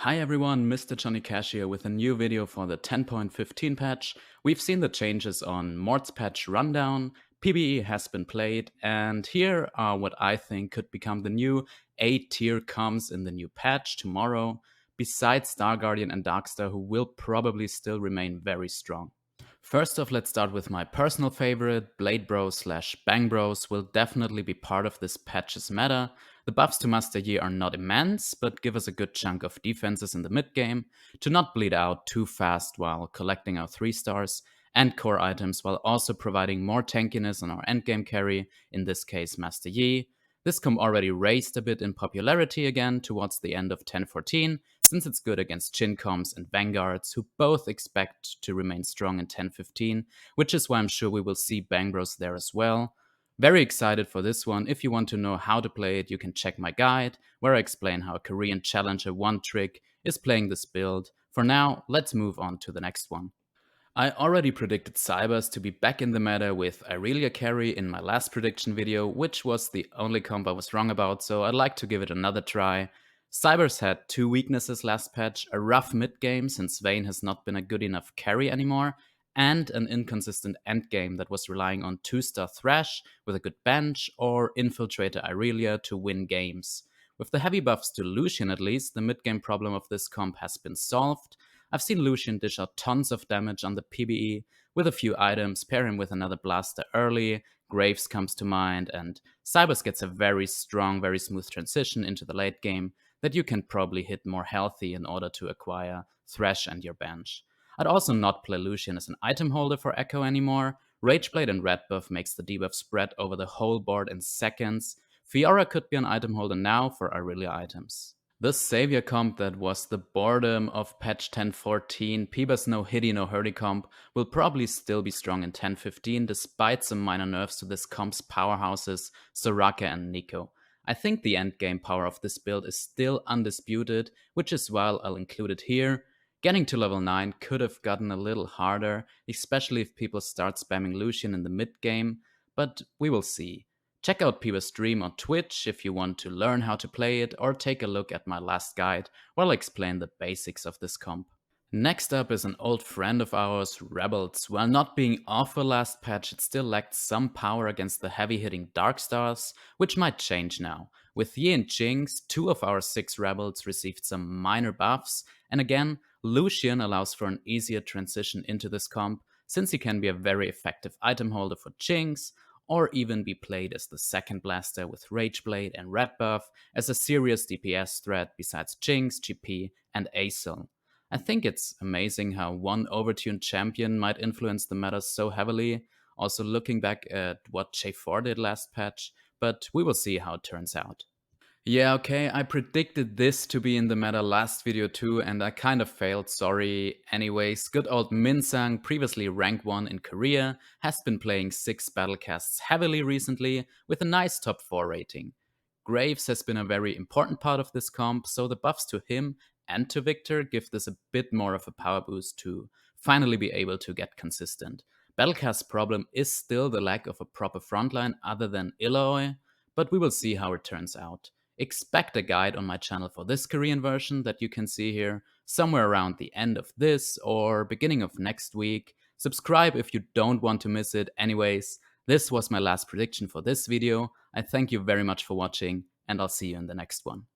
Hi everyone, Mr. Johnny Cash here with a new video for the 10.15 patch. We've seen the changes on Mort's patch rundown, PBE has been played, and here are what I think could become the new A-tier comps in the new patch tomorrow, besides Star Guardian and Darkstar, who will probably still remain very strong. First off, let's start with my personal favorite, Bangbros will definitely be part of this patch's meta. The buffs to Master Yi are not immense, but give us a good chunk of defenses in the mid game to not bleed out too fast while collecting our 3 stars and core items, while also providing more tankiness on our endgame carry, in this case Master Yi. This comp already raised a bit in popularity again towards the end of 10.14, since it's good against Jhin comps and Vanguards, who both expect to remain strong in 10.15, which is why I'm sure we will see Bangbros there as well. Very excited for this one. If you want to know how to play it, you can check my guide, where I explain how a Korean Challenger 1 trick is playing this build. For now, let's move on to the next one. I already predicted Cybers to be back in the meta with Irelia carry in my last prediction video, which was the only comp I was wrong about, so I'd like to give it another try. Cybers had two weaknesses last patch, a rough mid game since Vayne has not been a good enough carry anymore, and an inconsistent end game that was relying on 2-star Thresh with a good bench or Infiltrator Irelia to win games. With the heavy buffs to Lucian at least, the mid game problem of this comp has been solved. I've seen Lucian dish out tons of damage on the PBE with a few items, pair him with another blaster early, Graves comes to mind, and Cybers gets a very strong, very smooth transition into the late game that you can probably hit more healthy in order to acquire Thresh and your bench. I'd also not play Lucian as an item holder for Echo anymore. Rageblade and Red buff makes the debuff spread over the whole board in seconds. Fiora could be an item holder now for Aurelia items. The savior comp that was the boredom of patch 10.14, Peeba's no hitty no hurdy comp, will probably still be strong in 10.15 despite some minor nerfs to this comp's powerhouses, Soraka and Nico. I think the endgame power of this build is still undisputed, which is why I'll include it here. Getting to level 9 could have gotten a little harder, especially if people start spamming Lucian in the mid game, but we will see. Check out Peeba's stream on Twitch if you want to learn how to play it, or take a look at my last guide where I'll explain the basics of this comp. Next up is an old friend of ours, Rebels. While not being awful last patch, it still lacked some power against the heavy-hitting Dark Stars, which might change now. With Yi and Jinx, 2 of our 6 Rebels received some minor buffs, and again, Lucian allows for an easier transition into this comp, since he can be a very effective item holder for Jinx, or even be played as the second blaster with Rageblade and Red buff as a serious DPS threat besides Jinx, GP, and Acel. I think it's amazing how one overtuned champion might influence the meta so heavily, also looking back at what J4 did last patch, but we will see how it turns out. Yeah, okay, I predicted this to be in the meta last video too, and I kind of failed, sorry. Anyways, good old Minsang, previously rank 1 in Korea, has been playing 6 Battlecasts heavily recently, with a nice top 4 rating. Graves has been a very important part of this comp, so the buffs to him and to Victor give this a bit more of a power boost to finally be able to get consistent. Battlecast's problem is still the lack of a proper frontline other than Illaoi, but we will see how it turns out. Expect a guide on my channel for this Korean version that you can see here, somewhere around the end of this or beginning of next week. Subscribe if you don't want to miss it. Anyways, this was my last prediction for this video. I thank you very much for watching, and I'll see you in the next one.